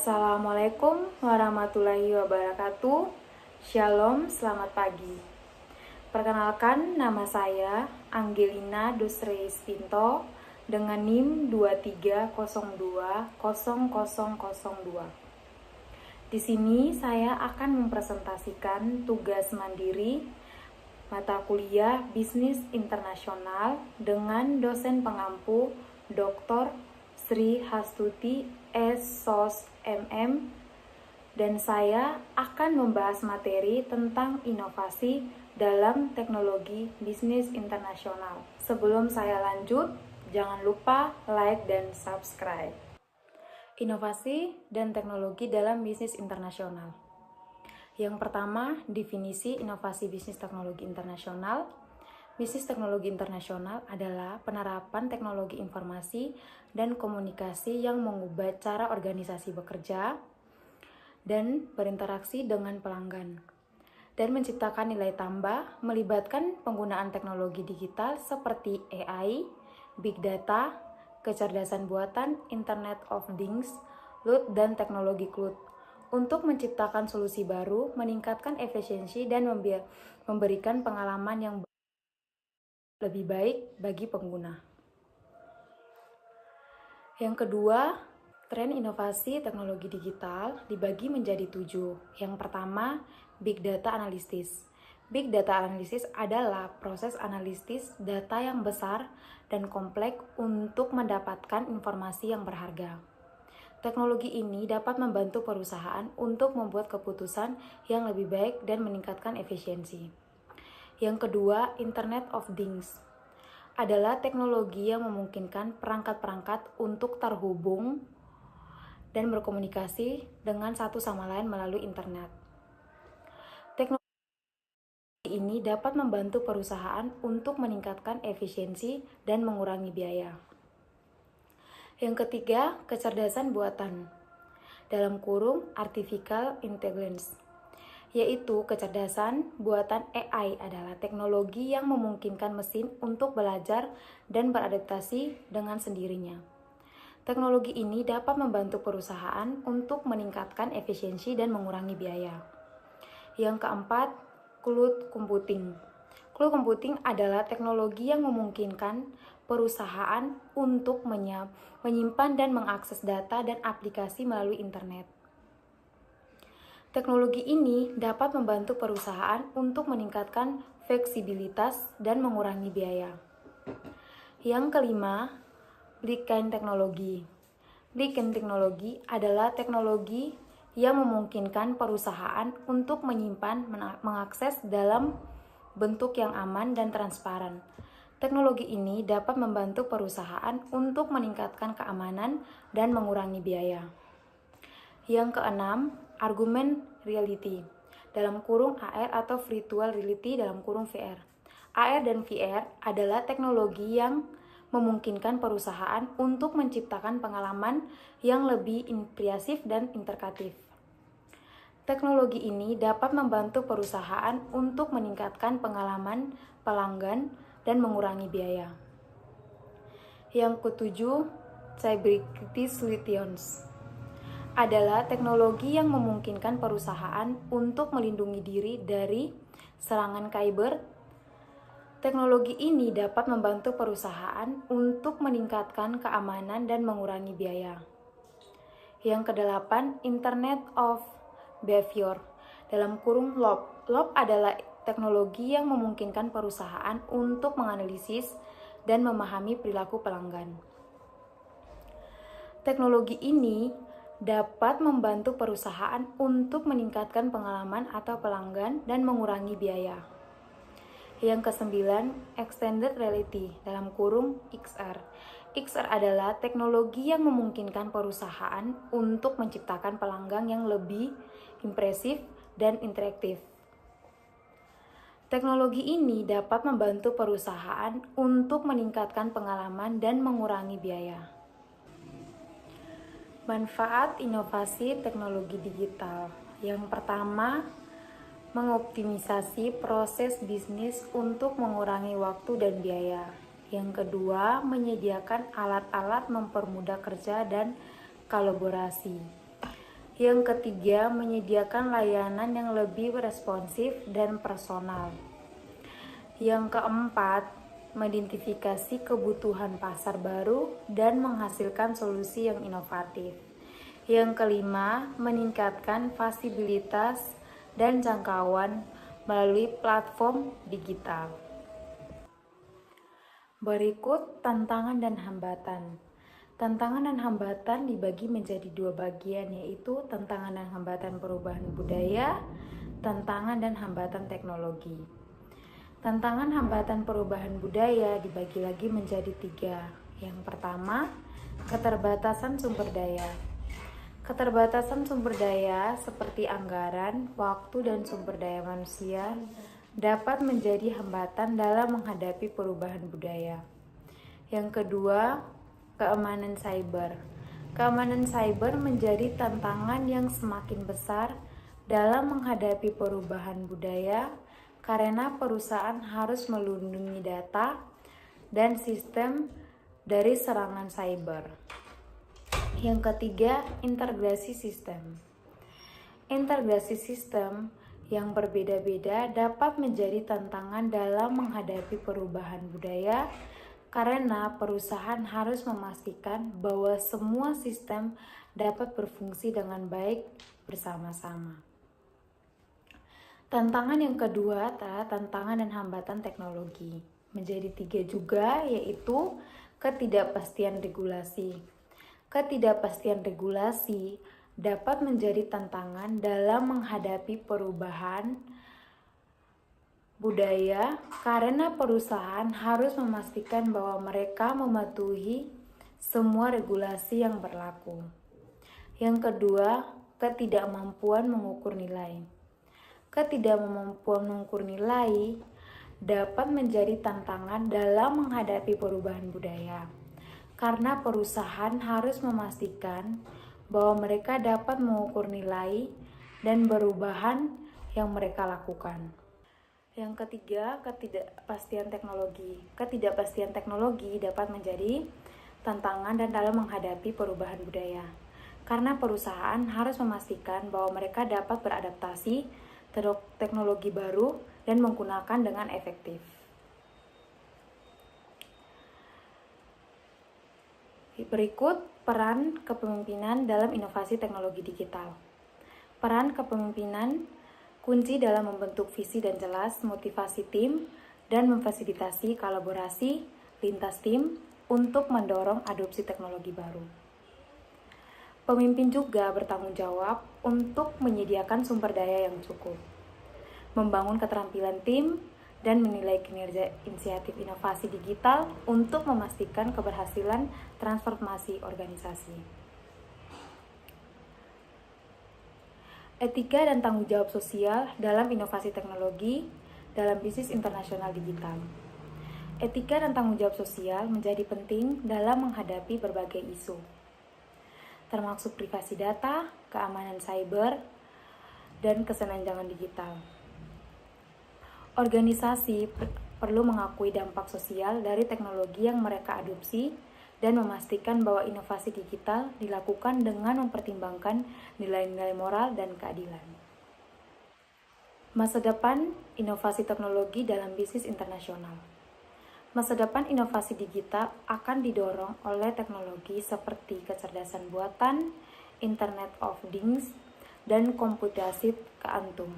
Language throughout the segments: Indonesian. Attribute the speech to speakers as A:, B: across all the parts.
A: Assalamualaikum warahmatullahi wabarakatuh. Shalom, selamat pagi. Perkenalkan, nama saya Angelina Dusreis Pinto dengan NIM 23020002. Di sini saya akan mempresentasikan tugas mandiri mata kuliah Bisnis Internasional dengan dosen pengampu Dr. Sri Hastuti S.Sos MM, dan saya akan membahas materi tentang inovasi dalam teknologi bisnis internasional. Sebelum saya lanjut, jangan lupa like dan subscribe. Inovasi dan teknologi dalam bisnis internasional. Yang pertama, definisi inovasi bisnis teknologi internasional. Bisnis teknologi internasional adalah penerapan teknologi informasi dan komunikasi yang mengubah cara organisasi bekerja dan berinteraksi dengan pelanggan, dan menciptakan nilai tambah melibatkan penggunaan teknologi digital seperti AI, Big Data, kecerdasan buatan, Internet of Things, LUT, dan teknologi cloud untuk menciptakan solusi baru, meningkatkan efisiensi, dan memberikan pengalaman yang lebih baik bagi pengguna. Yang kedua, tren inovasi teknologi digital dibagi menjadi 7. Yang pertama, Big Data Analysis. Big Data Analysis adalah proses analisis data yang besar dan kompleks untuk mendapatkan informasi yang berharga. Teknologi ini dapat membantu perusahaan untuk membuat keputusan yang lebih baik dan meningkatkan efisiensi. Yang kedua, Internet of Things adalah teknologi yang memungkinkan perangkat-perangkat untuk terhubung dan berkomunikasi dengan satu sama lain melalui internet. Teknologi ini dapat membantu perusahaan untuk meningkatkan efisiensi dan mengurangi biaya. Yang ketiga, kecerdasan buatan, dalam kurung Artificial Intelligence, yaitu kecerdasan buatan AI adalah teknologi yang memungkinkan mesin untuk belajar dan beradaptasi dengan sendirinya. Teknologi ini dapat membantu perusahaan untuk meningkatkan efisiensi dan mengurangi biaya. Yang keempat, Cloud Computing. Cloud Computing adalah teknologi yang memungkinkan perusahaan untuk menyimpan dan mengakses data dan aplikasi melalui internet. Teknologi ini dapat membantu perusahaan untuk meningkatkan fleksibilitas dan mengurangi biaya. Yang kelima, Blockchain Technology. Blockchain Technology adalah teknologi yang memungkinkan perusahaan untuk menyimpan, mengakses dalam bentuk yang aman dan transparan. Teknologi ini dapat membantu perusahaan untuk meningkatkan keamanan dan mengurangi biaya. Yang keenam, Augmented Reality, dalam kurung AR atau Virtual Reality dalam kurung VR. AR dan VR adalah teknologi yang memungkinkan perusahaan untuk menciptakan pengalaman yang lebih imersif dan interaktif. Teknologi ini dapat membantu perusahaan untuk meningkatkan pengalaman pelanggan dan mengurangi biaya. Yang ketujuh, Cybersecurity Solutions adalah teknologi yang memungkinkan perusahaan untuk melindungi diri dari serangan cyber. Teknologi ini dapat membantu perusahaan untuk meningkatkan keamanan dan mengurangi biaya. Yang kedelapan, Internet of Behavior, dalam kurung LOB. LOB adalah teknologi yang memungkinkan perusahaan untuk menganalisis dan memahami perilaku pelanggan. Teknologi ini dapat membantu perusahaan untuk meningkatkan pengalaman atau pelanggan dan mengurangi biaya. Yang kesembilan, Extended Reality, dalam kurung XR. XR adalah teknologi yang memungkinkan perusahaan untuk menciptakan pelanggan yang lebih impresif dan interaktif. Teknologi ini dapat membantu perusahaan untuk meningkatkan pengalaman dan mengurangi biaya. Manfaat inovasi teknologi digital. Yang pertama, mengoptimisasi proses bisnis untuk mengurangi waktu dan biaya. Yang kedua, menyediakan alat-alat mempermudah kerja dan kolaborasi. Yang ketiga, menyediakan layanan yang lebih responsif dan personal. Yang keempat, mengidentifikasi kebutuhan pasar baru dan menghasilkan solusi yang inovatif. Yang kelima, meningkatkan fasibilitas dan jangkauan melalui platform digital. Berikut tantangan dan hambatan. Tantangan dan hambatan dibagi menjadi dua bagian, yaitu tantangan dan hambatan perubahan budaya, tantangan dan hambatan teknologi. Tantangan hambatan perubahan budaya dibagi lagi menjadi tiga. Yang pertama, keterbatasan sumber daya. Keterbatasan sumber daya seperti anggaran, waktu, dan sumber daya manusia dapat menjadi hambatan dalam menghadapi perubahan budaya. Yang kedua, keamanan cyber. Keamanan cyber menjadi tantangan yang semakin besar dalam menghadapi perubahan budaya karena perusahaan harus melindungi data dan sistem dari serangan cyber. Yang ketiga, integrasi sistem. Integrasi sistem yang berbeda-beda dapat menjadi tantangan dalam menghadapi perubahan budaya karena perusahaan harus memastikan bahwa semua sistem dapat berfungsi dengan baik bersama-sama. Tantangan yang kedua adalah tantangan dan hambatan teknologi. Menjadi tiga juga, yaitu ketidakpastian regulasi. Ketidakpastian regulasi dapat menjadi tantangan dalam menghadapi perubahan budaya karena perusahaan harus memastikan bahwa mereka mematuhi semua regulasi yang berlaku. Yang kedua, ketidakmampuan mengukur nilai. Ketidakmampuan mengukur nilai dapat menjadi tantangan dalam menghadapi perubahan budaya karena perusahaan harus memastikan bahwa mereka dapat mengukur nilai dan perubahan yang mereka lakukan. Yang ketiga, ketidakpastian teknologi. Ketidakpastian teknologi dapat menjadi tantangan dan dalam menghadapi perubahan budaya karena perusahaan harus memastikan bahwa mereka dapat beradaptasi teknologi baru dan menggunakan dengan efektif. Berikut peran kepemimpinan dalam inovasi teknologi digital. Peran kepemimpinan kunci dalam membentuk visi dan jelas, motivasi tim, dan memfasilitasi kolaborasi lintas tim untuk mendorong adopsi teknologi baru. Pemimpin juga bertanggung jawab untuk menyediakan sumber daya yang cukup, membangun keterampilan tim, dan menilai kinerja inisiatif inovasi digital untuk memastikan keberhasilan transformasi organisasi. Etika dan tanggung jawab sosial dalam inovasi teknologi dalam bisnis internasional digital. Etika dan tanggung jawab sosial menjadi penting dalam menghadapi berbagai isu, termasuk privasi data, keamanan cyber, dan kesenjangan digital. Organisasi perlu mengakui dampak sosial dari teknologi yang mereka adopsi dan memastikan bahwa inovasi digital dilakukan dengan mempertimbangkan nilai-nilai moral dan keadilan. Masa depan inovasi teknologi dalam bisnis internasional. Masa depan inovasi digital akan didorong oleh teknologi seperti kecerdasan buatan, Internet of Things, dan komputasi kuantum.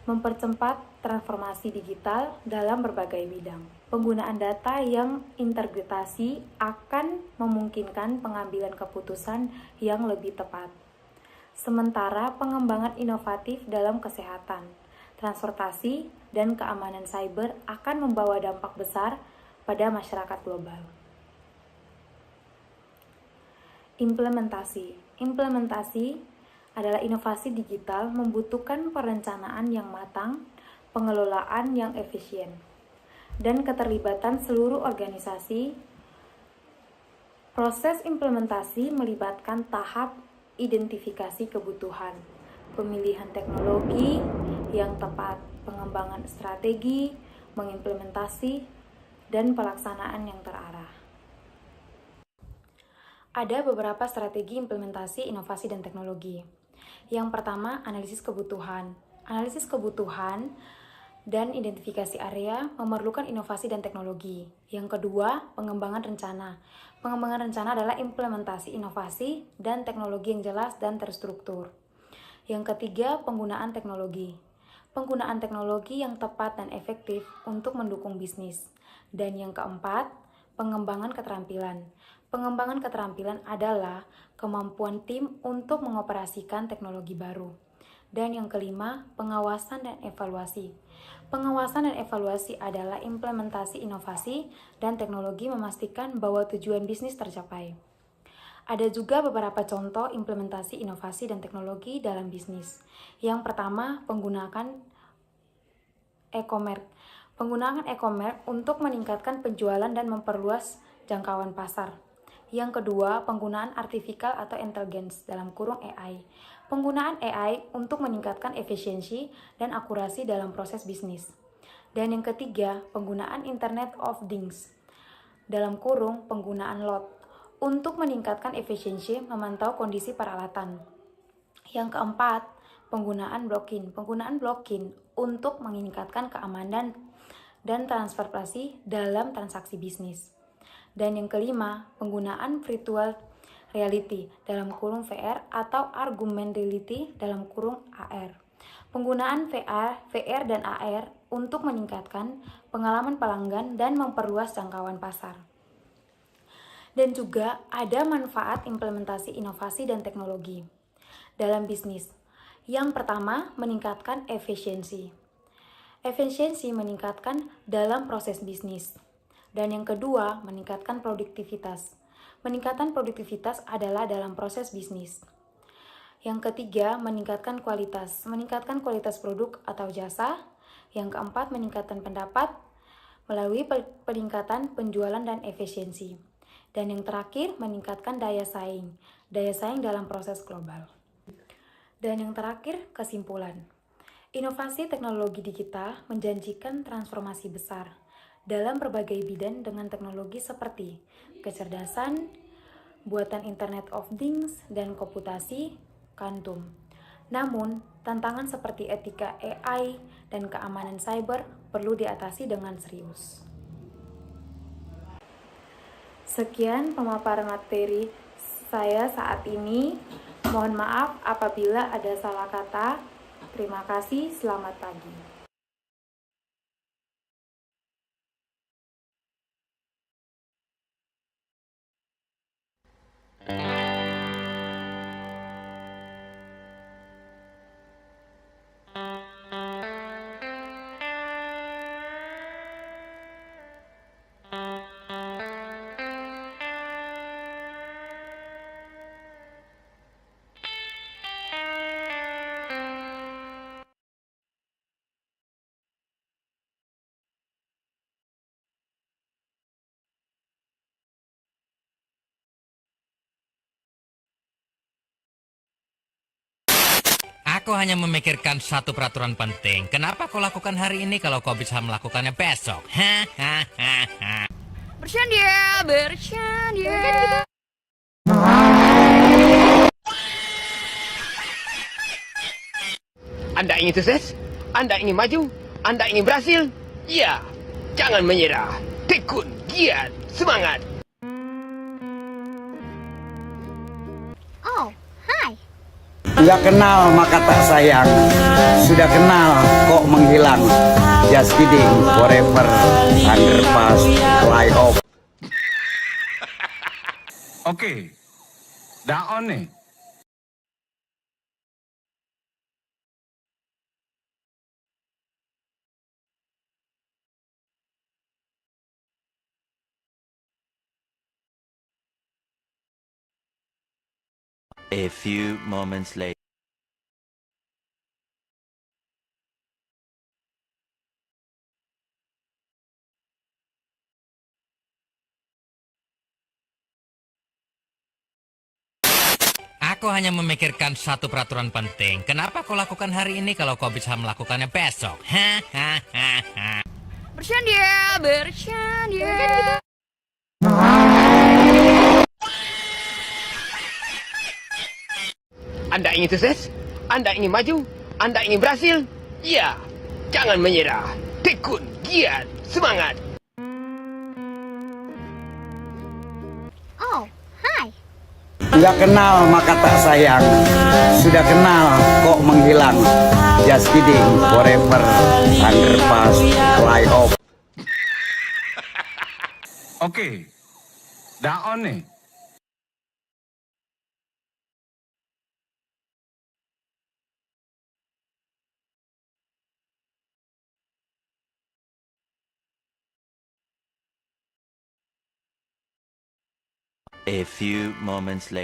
A: Mempercepat transformasi digital dalam berbagai bidang. Penggunaan data yang integrasi akan memungkinkan pengambilan keputusan yang lebih tepat. Sementara pengembangan inovatif dalam kesehatan, transportasi, dan keamanan cyber akan membawa dampak besar pada masyarakat global. Implementasi adalah inovasi digital membutuhkan perencanaan yang matang, pengelolaan yang efisien, dan keterlibatan seluruh organisasi. Proses implementasi melibatkan tahap identifikasi kebutuhan, pemilihan teknologi yang tepat, pengembangan strategi, mengimplementasi, dan pelaksanaan yang terarah. Ada beberapa strategi implementasi inovasi dan teknologi. Yang pertama, analisis kebutuhan. Analisis kebutuhan dan identifikasi area memerlukan inovasi dan teknologi. Yang kedua, pengembangan rencana. Pengembangan rencana adalah implementasi inovasi dan teknologi yang jelas dan terstruktur. Yang ketiga, penggunaan teknologi. Penggunaan teknologi yang tepat dan efektif untuk mendukung bisnis. Dan yang keempat, pengembangan keterampilan. Pengembangan keterampilan adalah kemampuan tim untuk mengoperasikan teknologi baru. Dan yang kelima, pengawasan dan evaluasi. Pengawasan dan evaluasi adalah implementasi inovasi dan teknologi memastikan bahwa tujuan bisnis tercapai. Ada juga beberapa contoh implementasi inovasi dan teknologi dalam bisnis. Yang pertama, penggunaan e-commerce. Penggunaan e-commerce untuk meningkatkan penjualan dan memperluas jangkauan pasar. Yang kedua, penggunaan artificial atau intelligence dalam kurung AI. Penggunaan AI untuk meningkatkan efisiensi dan akurasi dalam proses bisnis. Dan yang ketiga, penggunaan Internet of Things dalam kurung penggunaan lot untuk meningkatkan efisiensi memantau kondisi peralatan. Yang keempat, penggunaan blockchain. Penggunaan blockchain untuk meningkatkan keamanan dan transparansi dalam transaksi bisnis. Dan yang kelima, penggunaan virtual reality dalam kurung VR atau augmented reality dalam kurung AR. Penggunaan VR dan AR untuk meningkatkan pengalaman pelanggan dan memperluas jangkauan pasar. Dan juga ada manfaat implementasi inovasi dan teknologi dalam bisnis. Yang pertama, meningkatkan efisiensi. Efisiensi meningkatkan dalam proses bisnis. Dan yang kedua, meningkatkan produktivitas. Meningkatkan produktivitas adalah dalam proses bisnis. Yang ketiga, meningkatkan kualitas. Meningkatkan kualitas produk atau jasa. Yang keempat, meningkatkan pendapat melalui peningkatan penjualan dan efisiensi. Dan yang terakhir, meningkatkan daya saing dalam proses global. Dan yang terakhir, kesimpulan. Inovasi teknologi digital menjanjikan transformasi besar dalam berbagai bidang dengan teknologi seperti kecerdasan, buatan Internet of Things, dan komputasi kuantum. Namun, tantangan seperti etika AI dan keamanan cyber perlu diatasi dengan serius. Sekian pemaparan materi saya saat ini. Mohon maaf apabila ada salah kata. Terima kasih, selamat pagi.
B: Aku hanya memikirkan satu peraturan penting. Kenapa kau lakukan hari ini kalau kau bisa melakukannya besok?
C: Bercanda, bercanda.
D: Anda ingin sukses? Anda ingin maju? Anda ingin berhasil? Ya, jangan menyerah. Tekun, giat, semangat.
C: Oh, hai.
E: Nggak kenal maka tak sayang, sudah kenal kok menghilang. Just kidding, forever, underpass, fly off.
F: Oke, daon nih.
G: A few moments later.
B: Aku hanya memikirkan satu peraturan penting. Kenapa kau lakukan hari ini kalau kau bisa melakukannya besok?
C: Bercanda, bercanda.
D: Anda ingin sukses? Anda ingin maju? Anda ingin berhasil? Ya, jangan menyerah. Tekun, giat, semangat.
C: Oh, hi.
E: Sudah kenal maka tak sayang, sudah kenal kok menghilang. Just kidding, forever, underpass, flyover.
F: Okey. Dah on ni.
G: A few moments later.